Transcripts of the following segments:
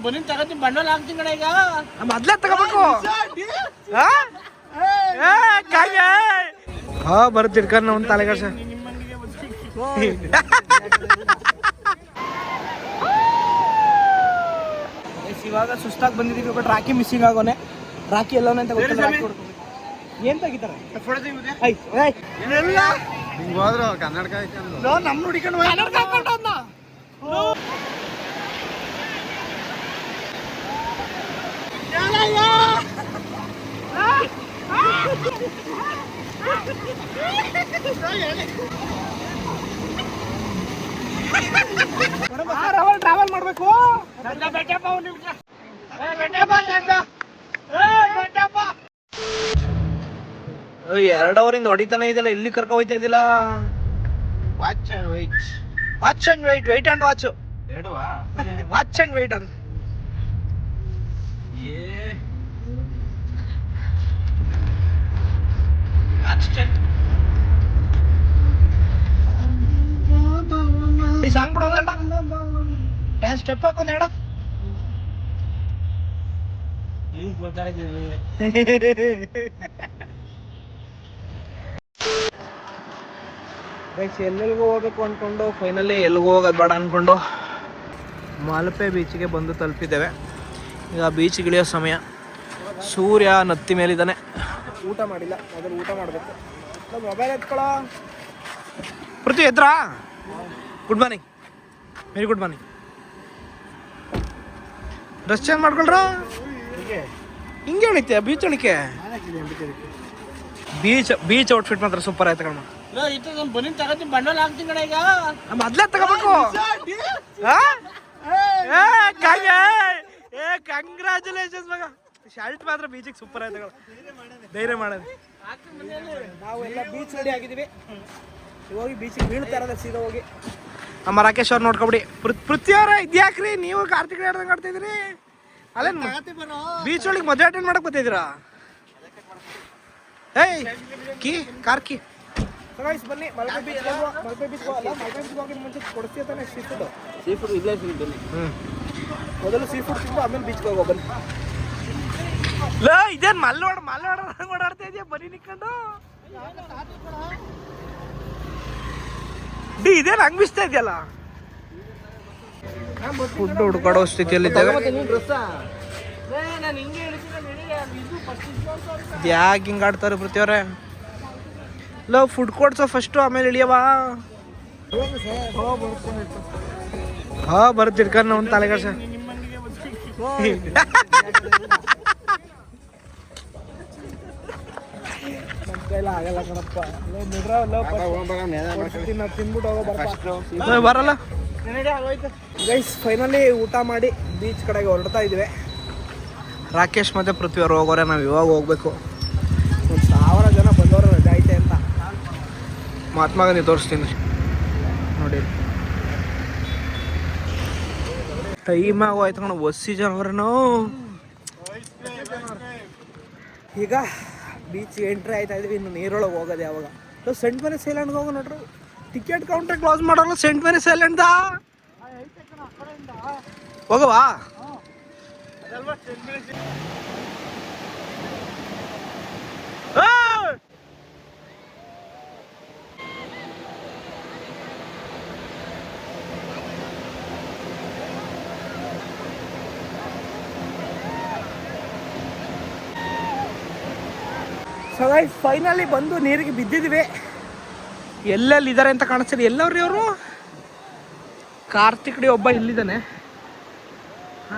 ಬನ್ನಿ ತಗೋತೀನಿ, ಬಂಡವಾಳ ಹಾಕ್ತೀನಿ ಕಡೆ ಈಗ. ಮೊದ್ಲೇ ತಗೋಬೇಕು. ಬರುತ್ತೆ ಇಡ್ಕೊಂಡು ನಾವು ತಲೆಗಡ್ಸ. ಇವಾಗ ಸುಸ್ತಾಗಿ ಬಂದಿದ್ದೀವಿ. ಬಟ್ ರಾಕಿ ಮಿಸ್ಸಿಂಗ್ ಆಗೋನೆ. ರಾಕಿ ಎಲ್ಲವನೇ ಅಂತ ಗೊತ್ತಿಲ್ಲ. ಏನ್ ತೆಗಿತಾರೆ ಕನ್ನಡ ನಮ್ಮ ಹುಡುಕೊಂಡು ಟ್ರಾವೆಲ್ ಮಾಡ್ಬೇಕು. 2 ಅವರಿಂದ ಹೊಡಿತಾನೆ ಇದೆಲ್ಲ. ಎಲ್ಲಿ ಕರ್ಕೊ ಹೋಯ್ತಾ ಇದ್ದಿಲ್ಲ. Watch and white and watch watch and white ಅಂತ. ಸಾಂಗ್ ಬಿಡೋದಲ್ಲ, ಡ್ಯಾನ್ಸ್ ಸ್ಟೆಪ್ ಹಾಕೊಂಡ್ ಹೇಳ. ಎಲ್ಲೆಲ್ಗೂ ಹೋಗ್ಬೇಕು ಅನ್ಕೊಂಡು ಫೈನಲಿ ಎಲ್ಲಿಗೂ ಹೋಗೋದು ಬೇಡ ಅನ್ಕೊಂಡು ಮಾಲ್ಪೆ ಬೀಚಿಗೆ ಬಂದು ತಲುಪಿದ್ದೇವೆ. ಈಗ ಬೀಚಿಗೆ ಇಳಿಯೋ ಸಮಯ. ಸೂರ್ಯ ನತ್ತಿ ಮೇಲಿದ್ದಾನೆ. ಊಟ ಮಾಡಿಲ್ಲ, ಮೊದಲು ಊಟ ಮಾಡಬೇಕು. ಮೊಬೈಲ್ ಎತ್ಕೊಳ್ಳೋ. ಪೃಥ್ವಿ ಎದ್ರಾ? Good morning. Very good morning. Dress change ಮಾಡ್ಕೊಳ್ರ. ಹಿಂಗೆ ಹೇಳಿತ್ತೆ ಬೀಚ್ ಒಳಕ್ಕೆ. ಬೀಚ್ ಔಟ್ಫಿಟ್ ಮಾತ್ರ ಸೂಪರ್ ಆಯ್ತು ಕಣ. ಬನ್ನಿ ತಗೋತೀನಿ, ಬಂಡವಾಳ ಹಾಕ್ತೀನಿ ಕಡೆ ಈಗ. ಮೊದ್ಲೇ ತಗೋಬೇಕು. ಕಂಗ್ರಾಚುಲೇಷನ್ಸ್ ಮಗ. ಶರ್ಟ್ ಮಾತ್ರ ಬೀಚಿಗೆ ಸೂಪರ್ ಆಯ್ತು. ಧೈರ್ಯ ಮಾಡೋದು. ನಾವು ಎಲ್ಲ ಬೀಚ್ ರೆಡಿ ಆಗಿದ್ದೀವಿ. ಹೋಗಿ ಬೀಚಿಗೆ ಬೀಳ್ತಾ ಇರೋದ ಸೀದಾ ಹೋಗಿ. ನಮ್ಮ ರಾಕೇಶ್ ಅವ್ರು ನೋಡ್ಕೊಬಿಡಿ. ಪೃಥ್ವಿ ಅವ್ರ ಇದ್ಯಾಕ್ರಿ ನೀವು ಕಾರ್ತಿಕ್ ಹೇಳ್ದಂಗೆ ಆಡ್ತಿದ್ದೀರಿ? ಅಲ್ಲೇ ಬೀಚ್ ಒಳಗೆ ಮದುವೆ ಅಟೆಂಡ್ ಮಾಡಕ್ ಬರ್ತಿದ್ದೀರಾ? ಏಯ್ ಕಾರ್ ಕೀ ಬನ್ನಿ. ಮಲ್ಪೆ ಬೀಚ್ ಹೋಗಿ ಮುಂಚೆ ಕೊಡ್ತೀವಿ ತಾನೆ ಸೀ ಫುಡ್ ಇಲ್ಲೇ ಬನ್ನಿ. ಮೊದಲು ಸೀ ಫುಡ್ ತಿಂದು ಆಮೇಲೆ ಬೀಚ್ಗೆ ಹೋಗೋ ಬನ್ನಿ. ಇದೇನು ಓಡಾಡ್ತಾ ಇದೆಯಾ ಬನ್ನಿ ನಿಕ್ಕೊಂಡು? ಇದೇನು ಹಂಗ್ ಬಿಸ್ತಾ ಇದೆಯಲ್ಲ. ಫುಡ್ ಹುಡ್ಕಾಡೋ ಸ್ಥಿತಿಯಲ್ಲಿದ್ದೇವೆ. ಯಾಕೆ ಹಿಂಗೆ ಆಡ್ತಾರೆ ಪ್ರತಿಯವ್ರೆ? ಫುಡ್ ಕೊಡ್ಸೋ ಫಸ್ಟು, ಆಮೇಲೆ ಇಳಿಯವಾ. ಬರುತ್ತೆ ಇಡ್ಕೊಂಡು ನಾವು ತಲೆಗಡ್ಸ. ಆಗಲ್ಲ ಕಣಪ್ಪ. ಬರಲ್ಲ ಗೈಸ್. ಫೈನಲಿ ಊಟ ಮಾಡಿ ಬೀಚ್ ಕಡೆಗೆ ಹೊರಡ್ತಾ ಇದ್ದೀವಿ. ರಾಕೇಶ್ ಮತ್ತೆ ಪೃಥ್ವಿ ಅವ್ರು ಹೋಗೋರೆ. ನಾವು ಇವಾಗ ಹೋಗ್ಬೇಕು. 1000 ಜನ ಬಂದವರು ರಜೆ ಐತೆ ಅಂತ. ಮಹಾತ್ಮ ಗಾಂಧಿ ತೋರಿಸ್ತೀನಿ ನೋಡಿ. ಟೈಮ್ ಆಗೋಯ್ತು ಕಣ. ಒಸಿ ಜನವ್ರೇನು. ಈಗ ಬೀಚ್ ಎಂಟ್ರಿ ಆಯ್ತಾ ಇದೀವಿ. ಇನ್ನು ನೀರೊಳಗೆ ಹೋಗೋದು ಯಾವಾಗ? ಸೆಂಟ್ ಮೇರಿಸ್ ಐಲ್ಯಾಂಡ್ಗೆ ಹೋಗೋ ನೋಡ್ರಿ. ಟಿಕೆಟ್ ಕೌಂಟರ್ ಕ್ಲೋಸ್ ಮಾಡೋಲ್ಲ ಸೆಂಟ್ ಮೇರಿಸ್ ಐಲ್ಯಾಂಡ್ದ. ಹೋಗವಾ? ಸೊ ಗೈಸ್ ಫೈನಲಿ ಬಂದು ನೀರಿಗೆ ಬಿದ್ದಿದ್ದೀವಿ. ಎಲ್ಲೆಲ್ಲಿ ಇದ್ದಾರೆ ಅಂತ ಕಾಣಿಸ್ತಾರೆ. ಎಲ್ಲವ್ರಿ ಅವರು? ಕಾರ್ತಿಕ್ ಒಬ್ಬ ಇಲ್ಲಿದ್ದಾನೆ.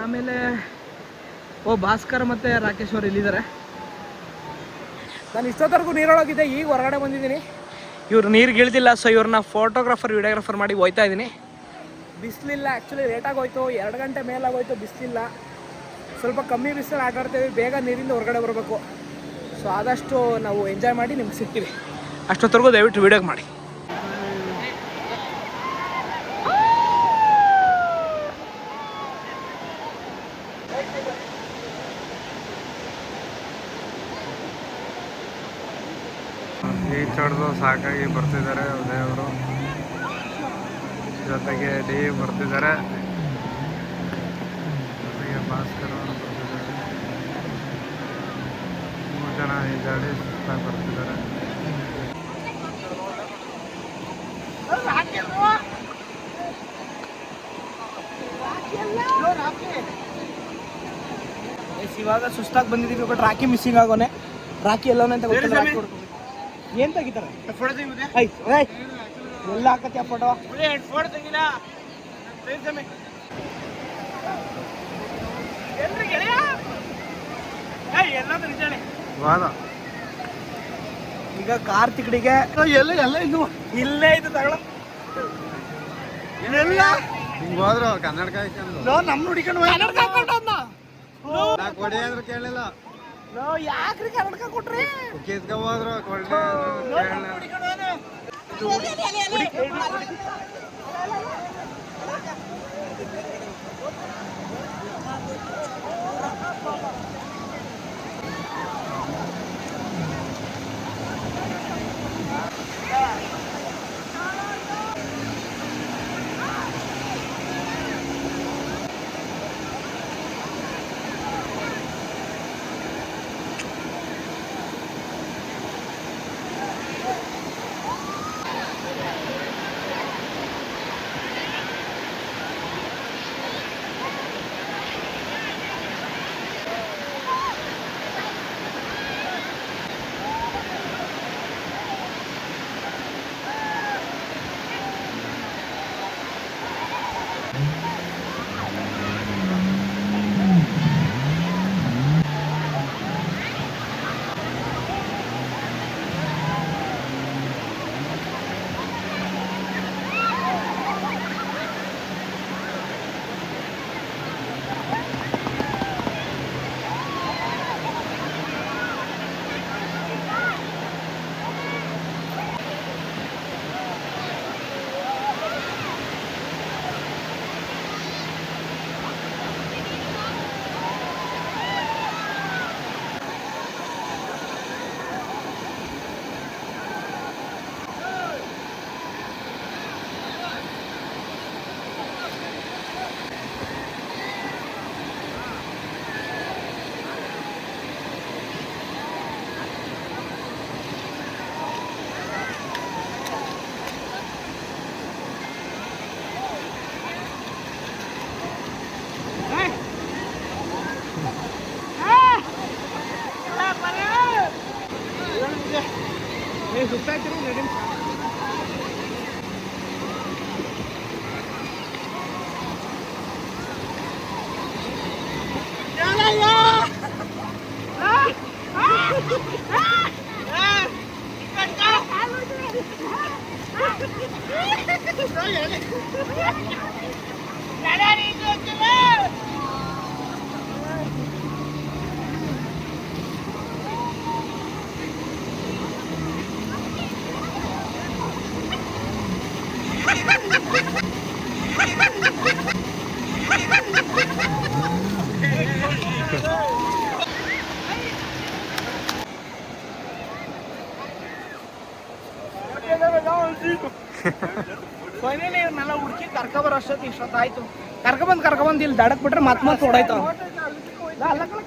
ಆಮೇಲೆ ಭಾಸ್ಕರ್ ಮತ್ತು ರಾಕೇಶ್ ಅವರು ಇಲ್ಲಿದ್ದಾರೆ. ನಾನು ಇಷ್ಟೊತ್ತರೆಗೂ ನೀರೊಳಗಿದೆ. ಈಗ ಹೊರಗಡೆ ಬಂದಿದ್ದೀನಿ. ಇವ್ರು ನೀರಿಗೆ ಇಳಿದಿಲ್ಲ. ಸೊ ಇವ್ರನ್ನ ಫೋಟೋಗ್ರಾಫರ್ ವಿಡಿಯೋಗ್ರಾಫರ್ ಮಾಡಿ ಹೋಯ್ತಾ ಇದ್ದೀನಿ. ಬಿಸಿಲಿಲ್ಲ. ಆ್ಯಕ್ಚುಲಿ ಲೇಟಾಗಿ ಹೋಯ್ತು. 2 ಗಂಟೆ ಮೇಲಾಗೋಯ್ತು. ಬಿಸಿಲಿಲ್ಲ. ಸ್ವಲ್ಪ ಕಮ್ಮಿ ಬಿಸಿಲು ಆಟ ಆಡ್ತೇವೆ. ಬೇಗ ನೀರಿಂದ ಹೊರಗಡೆ ಬರಬೇಕು. ಸೊ ಆದಷ್ಟು ನಾವು ಎಂಜಾಯ್ ಮಾಡಿ ನಿಮ್ಗೆ ಸಿಗ್ತೀವಿ. ಅಷ್ಟೊತ್ತರೆಗೂ ದಯವಿಟ್ಟು ವಿಡಿಯೋಗೆ ಮಾಡಿ. ಬೀಚ್ ಹೊಡೆದು ಸಾಕಾಗಿ ಬರ್ತಿದ್ದಾರೆ. ಉದಯ್ ಅವರು ಜೊತೆಗೆ ಡಿ ಬರ್ತಿದ್ದಾರೆ. ಈಜಾಡಿ ಸುಸ್ತಾಗಿ ಬರ್ತಿದ್ದಾರೆ. ಇವಾಗ ಸುಸ್ತಾಗಿ ಬಂದಿದ್ದೀವಿ. ಬಟ್ ರಾಕಿ ಮಿಸ್ಸಿಂಗ್ ಆಗೋನೆ. ರಾಕಿ ಎಲ್ಲವನೇ ಅಂತ ಗೊತ್ತಿಲ್ಲ. ಏನ್ ತೆಗಿತಾರೆ ಎಲ್ಲ ಹಾಕತ್ತೀಯ ಫೋಟೋ? ಫೋಟೋ ತೆಗಿಲ್ಲ ವಾದ ಈಗ ಕಾರ್ತಿಕಡಿಗೆ ಎಲ್ಲ ಇದು ಇಲ್ಲೇ ಇದು ತಗೊಳ ಹಿಂಗ್ ಹೋದ್ರು ಕನ್ನಡಕ ಹಾಕೊಂಡು ನಮ್ ಹುಡುಕೊಂಡು ನಾ ಕೊಡಿ ಅಂದ್ರೆ ಕೇಳಿಲ್ಲ. ಯಾಕ್ರಿ ಕನ್ನಡಕ ಕೊಟ್ರಿ? ಕಿತ್ಕ ಹೋದ್ರು ಕೊಡಿ ಕೇಳಿಲ್ಲ. ಫೈನಲಿ ಇವ್ರನ್ನೆಲ್ಲ ಹುಡುಕಿ ಕರ್ಕೊಬರೋ ಅಷ್ಟೊತ್ತು ಇಷ್ಟೊತ್ತಾಯ್ತು. ಕರ್ಕೊಬಂದು ಇಲ್ಲಿ ದಡಕ್ ಬಿಟ್ರೆ ಮತ್ತೆ ಓಡಾಯ್ತು.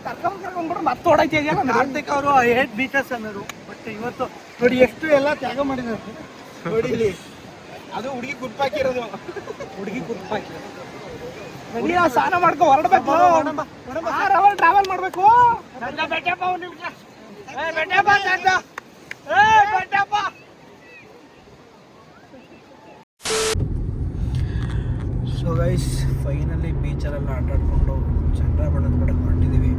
ಕರ್ಕೊಂಡ್ಬಿಟ್ರೆ ಮತ್ತೆ ಓಡಾಯ್ತು. ಕಾರ್ತಿಕ್ ಅವರು ಹೇಟ್ ಬೀಚಸ್ ಅನ್ನೋರು. ಬಟ್ ಇವತ್ತು ನೋಡಿ ಎಷ್ಟು ಎಲ್ಲ ತ್ಯಾಗ ಮಾಡಿದ್ದಾರೆ ನೋಡಿ ಇಲ್ಲಿ. ಅದು ಹುಡುಗಿ ಕುರ್ಪಾಕಿರೋದು. ಹುಡುಗಿ ಕುರ್ಪಾಕಿ ಸ್ನಾನ ಮಾಡ್ಕೊ ಹೊರಡ್ಬೇಕು. ಟ್ರಾವೆಲ್ ಮಾಡ್ಬೇಕು. ಸೊ ಗೈಸ್ ಫೈನಲಿ ಬೀಚಲ್ಲೆಲ್ಲ ಆಟಾಡ್ಕೊಂಡು ಚಂದ್ರಬಣ್ಣದ ಕಡೆ ಹೊರಟಿದ್ದೀವಿ.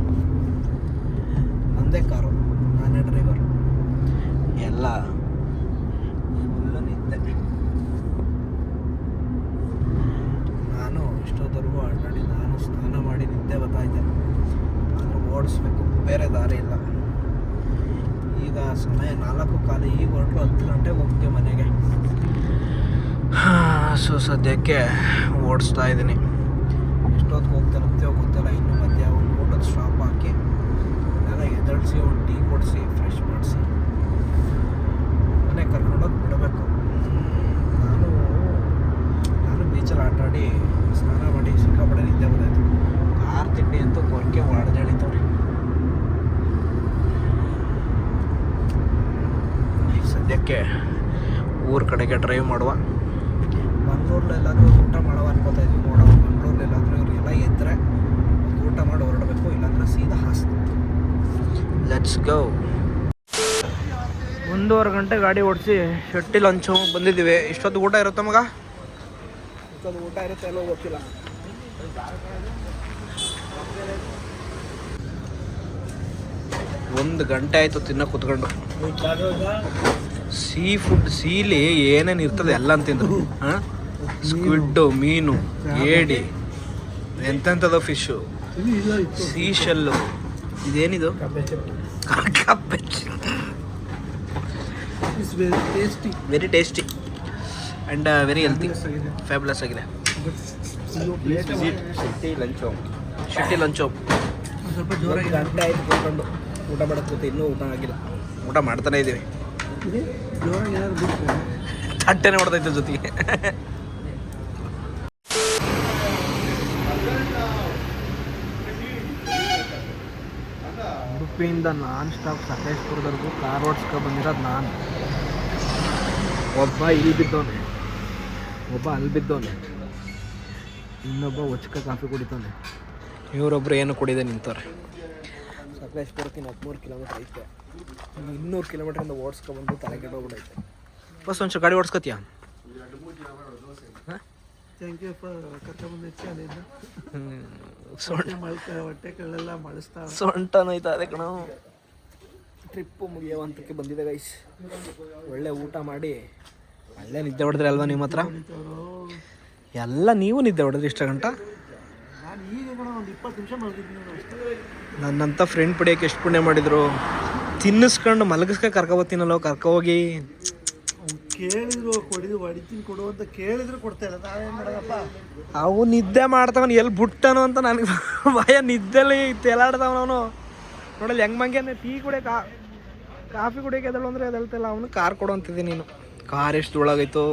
ನಂದೇ ಕಾರು, ನಾನೇ ಡ್ರೈವರ್. ಎಲ್ಲ ಫುಲ್ಲು ನಿದ್ದೆ. ನಾನು ಇಷ್ಟೊತ್ತವರೆಗೂ ಆಟಾಡಿ ನಾನು ಸ್ನಾನ ಮಾಡಿ ನಿದ್ದೆ ಬರ್ತಾಯಿದ್ದೆ. ನಾನು ಓಡಿಸ್ಬೇಕು, ಬೇರೆ ದಾರಿ ಇಲ್ಲ. ಈಗ ಸಮಯ 4:15. ಈಗ ಹೊರಟು 10 ಗಂಟೆಗೆ ಹೋಗ್ತೀವಿ ಮನೆಗೆ. ಸೊ ಸದ್ಯಕ್ಕೆ ಓಡಿಸ್ತಾ ಇದ್ದೀನಿ. ಎಷ್ಟೊತ್ತಿಗೆ ಹೋಗ್ತಿರುತ್ತೋ ಗೊತ್ತಿಲ್ಲ. ಇನ್ನು ಮಧ್ಯ ಒಂದು ಊಟದ ಸ್ಟಾಪ್ ಹಾಕಿ ಎಲ್ಲ ಎದಳಿಸಿ ಒಂದು ಟೀ ಕೊಡಿಸಿ ಫ್ರೆಶ್ ಮಾಡಿಸಿ ಮನೆಗೆ ಕರ್ಕೊಂಡೋಗಿ ಬಿಡಬೇಕು. ನಾನು ಬೀಚಲ್ಲಿ ಆಟಾಡಿ ಸ್ನಾನ ಮಾಡಿ ಸಿಕ್ಕಾಪಟ್ಟೆ ನಿದ್ದೆ ಬಂದಾಯ್ತು. ಕಾರ್ ತಿಂಡಿ ಅಂತೂ ಕೊರಕೆ ಹೊಡೆದೇಳಿತವ್ರಿ. ಅದಕ್ಕೆ ಊರ ಕಡೆಗೆ ಡ್ರೈವ್ ಮಾಡುವ. ಮಂಗಳೂರಲ್ಲೆಲ್ಲಾದರೂ ಊಟ ಮಾಡುವ ಅನ್ಕೋತಾ ಇದ್ವಿ. ನೋಡೋಣ ಮಂಗಳೂರಲ್ಲೆಲ್ಲಾದರೂ ಇವರೆಲ್ಲ ಎದ್ದರೆ ಊಟ ಮಾಡಿ ಹೊರಡಬೇಕು, ಇಲ್ಲಾಂದ್ರೆ ಸೀದಾ ಹಾಸನ. Let's go. 1.5 ಗಂಟೆ ಗಾಡಿ ಓಡಿಸಿ ಶೆಟ್ಟಿ ಲಂಚು ಬಂದಿದ್ದೀವಿ. ಇಷ್ಟೊತ್ತು ಊಟ ಇರುತ್ತೆ ಮಗ? ಇಷ್ಟೊತ್ತು ಊಟ ಇರುತ್ತೆ ಎಲ್ಲೋ ಗೊತ್ತಿಲ್ಲ. ಒಂದು ಗಂಟೆ ಆಯಿತು ತಿನ್ನೋ ಕೂತ್ಕೊಂಡು. ಸೀ ಫುಡ್, ಸೀಲಿ ಏನೇನು ಇರ್ತದೆ ಎಲ್ಲ ತಿಂದ್ರು. ಹಾಂ, ಸ್ಕ್ವಿಡ್ಡು, ಮೀನು, ಏಡಿ, ಎಂತೆಂಥದ್ದು ಫಿಶ್ಶು, ಸೀಶೆಲ್ಲು, ಇದೇನಿದು ಕಪ್ಪೆ. Very tasty and very healthy, fabulous ಆಗಿದೆ. ಶೆಟ್ಟಿ ಲಂಚು ಸ್ವಲ್ಪ ಜೋರಾಗಿ ಗಂಟೆ ಆಯ್ತು ಕೂತ್ಕೊಂಡು ಊಟ ಮಾಡೋಕ್ಕೆ ಕೂತು, ಇನ್ನೂ ಊಟ ಆಗಿಲ್ಲ. ಊಟ ಮಾಡ್ತಾನೆ ಇದ್ದೀವಿ. ಜೋರಾಗಿ ಏನಾದ್ರು ಬಿಟ್ಟರೆ ತಟ್ಟೆನೇ ಹೊಡೆದೈತೆ ಜೊತೆಗೆ. ಉಡುಪಿಯಿಂದ ನಾನ್ ಸ್ಟಾಪ್ ಸಕಲೇಶ್ಪುರದವರೆಗೂ ಕಾರ್ ಓಡಿಸ್ಕೊ ಬಂದಿರೋದು ನಾನು. ಒಬ್ಬ ಇಲ್ಲಿ ಬಿದ್ದವನೆ, ಒಬ್ಬ ಅಲ್ಲಿ ಬಿದ್ದವನೆ, ಇನ್ನೊಬ್ಬ ಒಚ್ಕ ಕಾಫಿ ಕುಡಿತಾನೆ. ಇವರೊಬ್ಬರು ಏನು ಕುಡಿದೆ ನಿಂತವ್ರೆ. ಸಕಲೇಶ್ಪುರಕ್ಕೆ 13 ಕಿಲೋಮೀಟ್ರ್ ಐತೆ. 200 ಕಿಲೋಮೀಟ್ರಿಂದ ಓಡಿಸ್ಕೊಬಂದು ತಲೆಗೆಡೋಗ್ಬಿಡೈತೆ. ಬಸ್ ಒಂಚೂರು ಗಾಡಿ ಓಡಿಸ್ಕೊತೀಯ? ಥ್ಯಾಂಕ್ ಯು ಫಾರ್ ಕರ್ಕೊಂಡ್ಬಂದೈತಿ. ಅಲ್ಲಿಂದ ಹೊಟ್ಟೆ ಕಳ್ಳೆಲ್ಲ ಮಳಿಸ್ತಾವೆ. ಸೊಂಟ ನೋಯ್ತಾ ಅದೇ ಕಣ. ಟ್ರಿಪ್ಪು ಮುಗಿಯೋವಂತಕ್ಕೆ ಬಂದಿದೆ ಗೈಸ್. ಒಳ್ಳೆ ಊಟ ಮಾಡಿ ಒಳ್ಳೆ ನಿದ್ದೆ ಹೊಡೆದ್ರಿ ಅಲ್ವಾ ನಿಮ್ಮ ಹತ್ರ? ಎಲ್ಲ ನೀವು ನಿದ್ದೆ ಹೊಡೆದ್ರಿ ಇಷ್ಟ ಗಂಟ? ನಾನು ಈಗ ಒಂದು 20 ನಿಮಿಷ ಮಲಗಿದ್ದೀನಿ ಅಷ್ಟೇ. ನನ್ನಂಥ ಫ್ರೆಂಡ್ ಪಡಿಯೋಕೆ ಎಷ್ಟು ಪುಣ್ಯ ಮಾಡಿದ್ರು. ತಿನ್ನಿಸ್ಕೊಂಡು ಮಲಗಿಸ್ಕೊಂಡು ಕರ್ಕೊಬತ್ತೀನಲ್ಲೋ, ಕರ್ಕೋಗಿ ಕೇಳಿದ್ರು ಹೊಡಿತೀನಿ ಕೊಡು ಅಂತ ಕೇಳಿದ್ರು ಕೊಡ್ತಾ ಇಲ್ಲ. ನಾವೇನು ಮಾಡೋದಪ್ಪ? ಅವು ನಿದ್ದೆ ಮಾಡ್ತಾವನು, ಎಲ್ಲಿ ಬಿಟ್ಟನು ಅಂತ ನನಗೆ ಭಯ. ನಿದ್ದೆಲ್ಲಿ ತೇಲಾಡ್ತಾವನವನು. ನೋಡಲ್ಲ ಹೆಂಗೆ ಮಂಗೆ ಟೀ ಕುಡಿಯೋಕೆ, ಕಾಫಿ ಕುಡಿಯೋಕೆ ಎದಳು ಅಂದರೆ ಎದಳ್ತಿಲ್ಲ ಅವನು. ಕಾರ್ ಕೊಡು ಅಂತಿದ್ದೆ ನೀನು. ಕಾರ್ ಎಷ್ಟು ಒಳಗಾಯ್ತು.